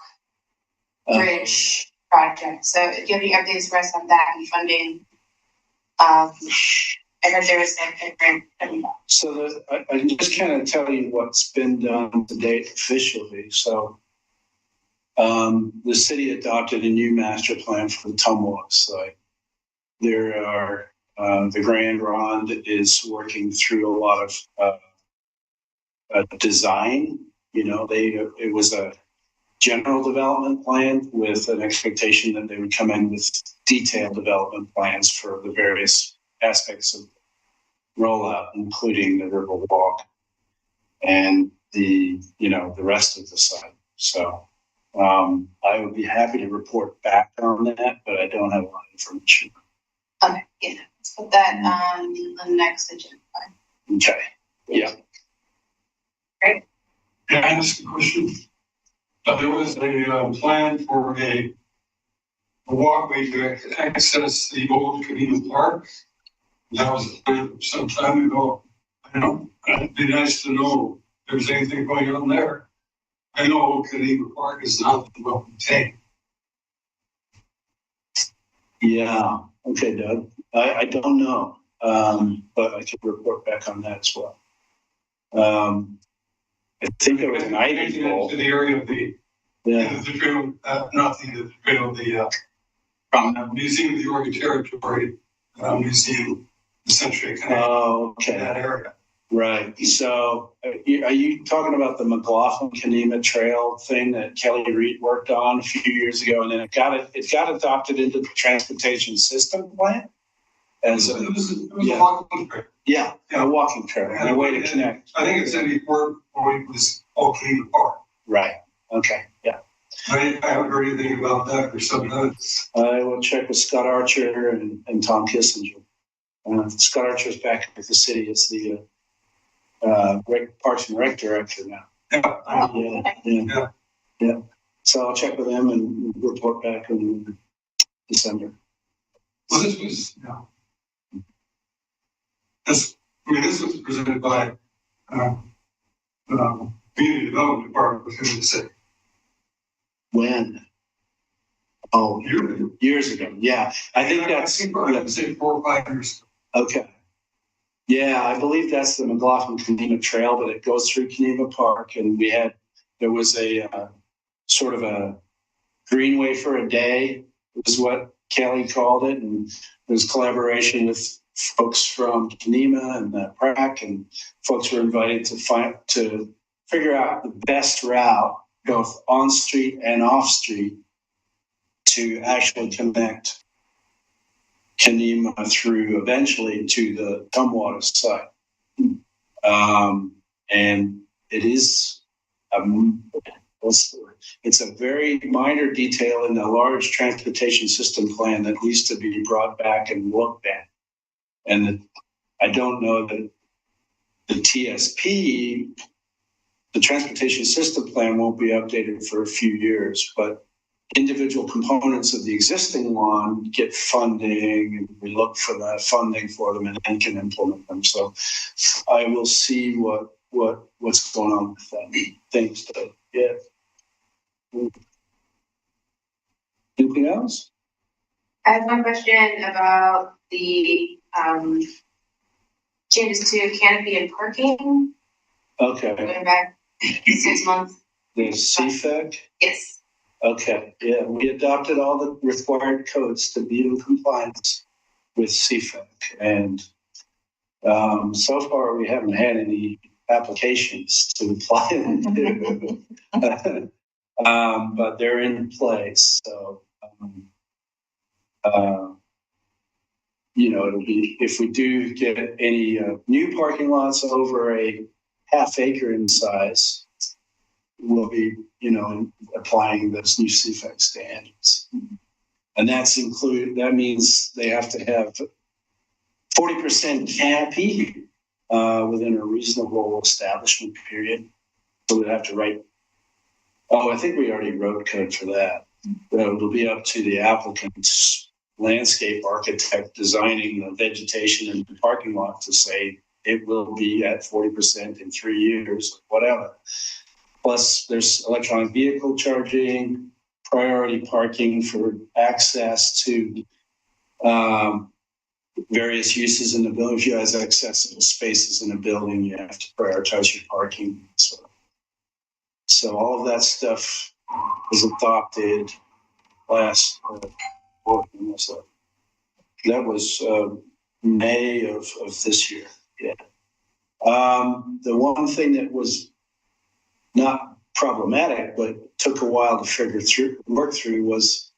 Bridge project. So do you have any updates for us on that and funding? I heard there was a grant. So I can just kind of tell you what's been done to date officially. So the city adopted a new master plan for the Tumwater site. There are the Grand Ronde is working through a lot of design. It was a general development plan with an expectation that they would come in with detailed development plans for the various aspects of rollout, including the river walk and the rest of the site. So I would be happy to report back on that, but I don't have a lot of information. Okay, yeah, let's put that on the next agenda. Okay. Yeah. Great. Can I ask a question? There was a plan for a walkway to access the old Canadian Park. That was a plan some time ago. I know, it'd be nice to know if there's anything going on there. I know Old Canadian Park is not well maintained. Yeah. Okay, Doug. I don't know, but I can report back on that as well. I think there was an item goal. To the area of the trail, not the trail, the Museum of the Oregon Territory, Museum, essentially connected to that area. Right. So are you talking about the McLaughlin-Kenema Trail thing that Kelly Reed worked on a few years ago, and then it got adopted into the transportation system plan? As it was a walking trail. Yeah, a walking trail and a way to connect. I think it's an important point was Old Canadian Park. Right. Okay. Yeah. I haven't heard anything about that for some time. I will check with Scott Archer and Tom Kissinger. Scott Archer is back with the city as the Parks and Rec director now. Yeah. So I'll check with them and report back in December. Well, this was, this was presented by Community Development Department within the city. When? Oh, years ago. Yeah, I think that's. I would say 4 or 5 years ago. Okay. Yeah, I believe that's the McLaughlin-Kenema Trail, but it goes through Kenema Park, and there was a sort of a greenway for a day, is what Kelly called it, and there's collaboration with folks from Kenema and PRAC, and folks were invited to figure out the best route, both on street and off street, to actually connect Kenema through eventually to the Tumwater site. And it is it's a very minor detail in the large transportation system plan that needs to be brought back and looked at. And I don't know that the TSP, the transportation system plan, won't be updated for a few years, but individual components of the existing one get funding, and we look for that funding for them and then can implement them. So I will see what's going on with that. Thanks, Doug. Yeah. Anything else? I have one question about the changes to canopy and parking. Okay. Going back 6 months. The CFAC? Yes. Okay, yeah, we adopted all the required codes to be in compliance with CFAC, and so far we haven't had any applications to apply into, but they're in place. So, it'll be, if we do get any new parking lots over a ½ acre in size, we'll be, applying those new CFAC standards. And that means they have to have 40% canopy within a reasonable establishment period. So we'd have to write, I think we already wrote code for that. It'll be up to the applicant's landscape architect designing the vegetation in the parking lot to say it will be at 40% in 3 years, whatever. Plus, there's electronic vehicle charging, priority parking for access to various uses in the building. If you have accessible spaces in a building, you have to prioritize your parking. So all of that stuff was adopted last. That was May of this year. Yeah. The one thing that was not problematic, but took a while to work through was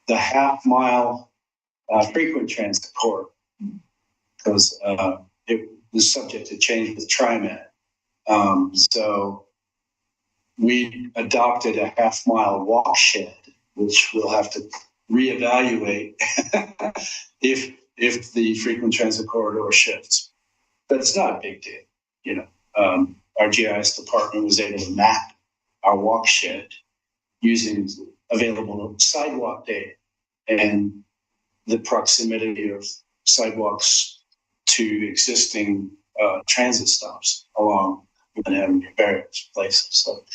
the ½ mile frequent transit corridor. because it was subject to change with TriMet. So we adopted a half-mile walk shed, which we'll have to reevaluate if the frequent transit corridor shifts. But it's not a big deal, you know. Our GIS department was able to map our walk shed using available sidewalk data and the proximity of sidewalks to existing transit stops along and various places. So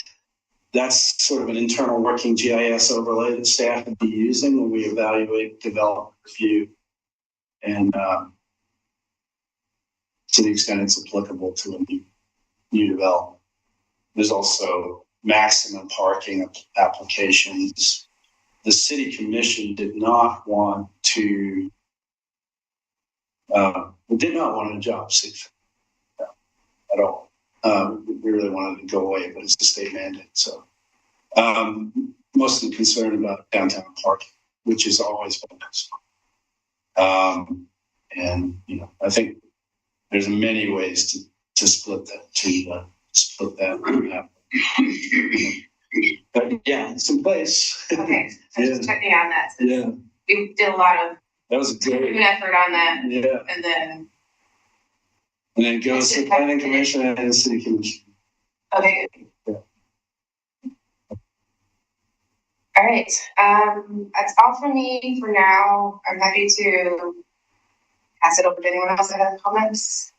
that's sort of an internal working GIS overlay that staff would be using when we evaluate, develop, review, and to the extent it's applicable to a new development. There's also maximum parking applications. The city commission did not want to, did not want to adopt safe at all. We really wanted to go away, but it's a state mandate. So mostly concerned about downtown parking, which has always been concerned. And, you know, I think there's many ways to split that, split that. But yeah, it's in place. Okay, so Yeah. just checking on that. Yeah, We did a lot of that was a great. effort on that, Yeah, and then, and then goes to the planning commission and the city commission. okay. Yeah. All right, that's all for me for now. I'm happy to pass it over to anyone else that has comments.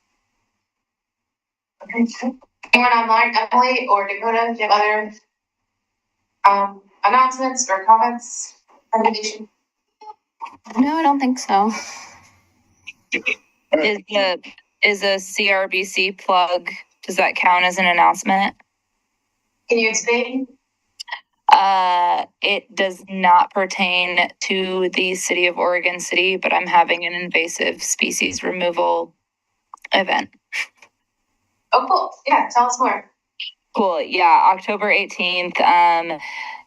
Okay, anyone online, Emily or Dakota, do you have other announcements or comments, recommendation? No, I don't think so. Is a CRBC plug, does that count as an announcement? Can you explain? It does not pertain to the city of Oregon City, but I'm having an invasive species removal event. Oh, cool. Yeah, tell us more. Cool. Yeah, October 18th,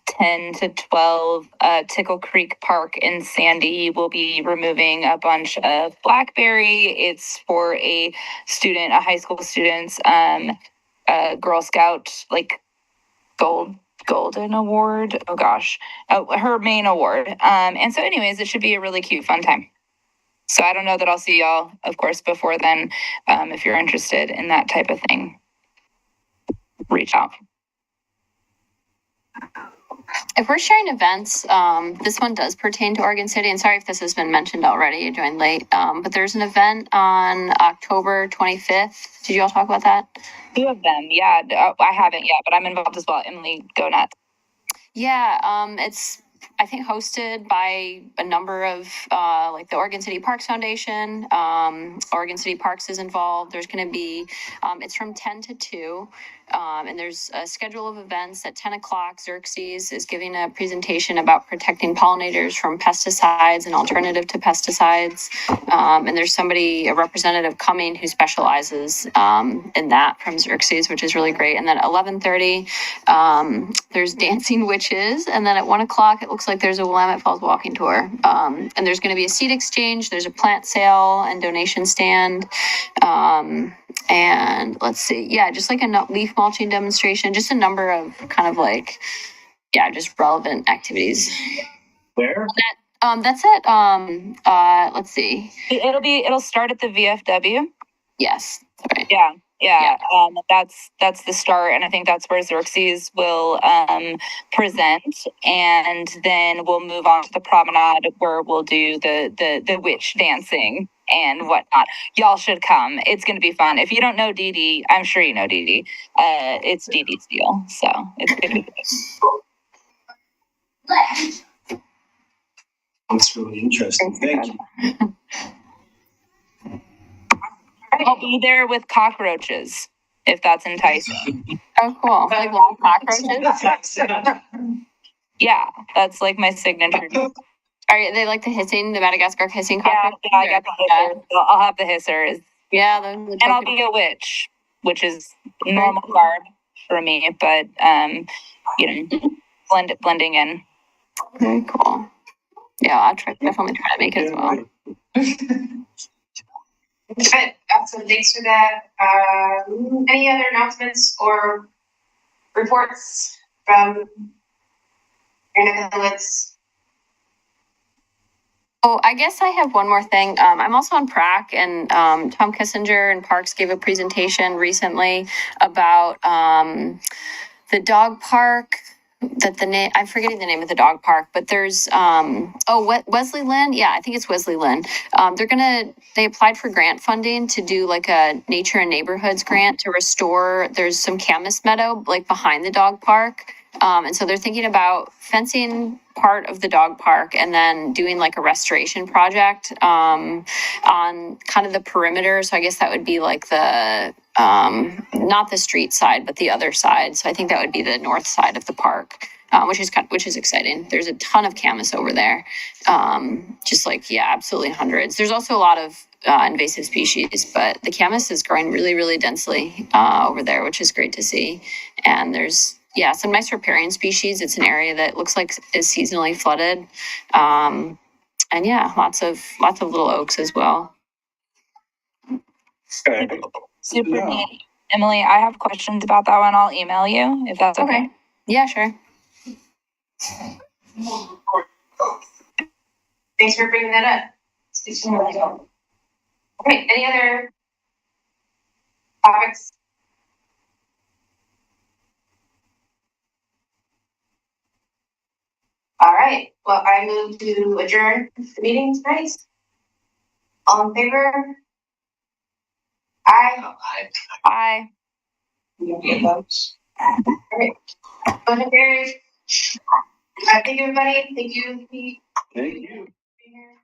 10 to 12, Tickle Creek Park in Sandy will be removing a bunch of blackberry. It's for a student, a high school student's Girl Scout, like golden award. Oh gosh, her main award. And so anyways, it should be a really cute, fun time. So I don't know that I'll see y'all, of course, before then. If you're interested in that type of thing, reach out. If we're sharing events, this one does pertain to Oregon City. And sorry if this has been mentioned already, you joined late. But there's an event on October 25th. Did you all talk about that? Two of them, yeah. I haven't yet, but I'm involved as well. Emily, go nuts. Yeah, it's, I think, hosted by a number of like the Oregon City Parks Foundation. Oregon City Parks is involved. There's going to be, it's from 10 to 2. And there's a schedule of events at 10 o'clock. Xerxes is giving a presentation about protecting pollinators from pesticides and alternative to pesticides. And there's somebody, a representative coming who specializes in that from Xerxes, which is really great. And then at 11:30, there's dancing witches. And then at 1 o'clock, it looks like there's a Willamette Falls walking tour. And there's going to be a seed exchange. There's a plant sale and donation stand. And let's see, yeah, just like a leaf mulching demonstration, just a number of kind of like, yeah, just relevant activities. Where? That's it. Let's see. It'll start at the VFW. Yes. Right. Yeah. That's the start, and I think that's where Xerxes will present, and then we'll move on to the promenade where we'll do the witch dancing and whatnot. Y'all should come. It's going to be fun. If you don't know Dee Dee, I'm sure you know Dee Dee. It's Dee Dee's deal, so it's going to be good. That's really interesting. Thank you. I'll be there with cockroaches, if that's enticing. Oh, cool. Like long cockroaches. Yeah, that's like my signature. Are they like the Madagascar hissing cockroach? Yeah, I got the hisser. So I'll have the hissers. Yeah, and I'll be a witch, which is normal garb for me, but blending in. Very cool. Yeah, I'll definitely try to make it as well. Good, awesome, thanks for that. Any other announcements or reports from your neck of the woods? Oh, I guess I have one more thing. I'm also on PrAC, and Tom Kissinger and Parks gave a presentation recently about the dog park. I'm forgetting the name of the dog park, but there's Wesley Lynn. Yeah, I think it's Wesley Lynn. They applied for grant funding to do like a nature and neighborhoods grant to restore. There's some camas meadow like behind the dog park. And so they're thinking about fencing part of the dog park and then doing like a restoration project on kind of the perimeter. So I guess that would be like the not the street side, but the other side. So I think that would be the north side of the park, which is exciting. There's a ton of camas over there, absolutely hundreds. There's also a lot of invasive species, but the camas is growing really, really densely over there, which is great to see. And there's some nice riparian species. It's an area that looks like is seasonally flooded. And lots of little oaks as well. Super Yeah. neat. Emily, I have questions about that one. I'll email you if that's okay. Yeah, sure. Thanks for bringing that up. Okay, any other topics? All right, well, I move to adjourn the meeting tonight. All in favor? Aye. Bye. All right. Motion carries. Thank you, everybody. Thank you, Pete. Thank you. Being here.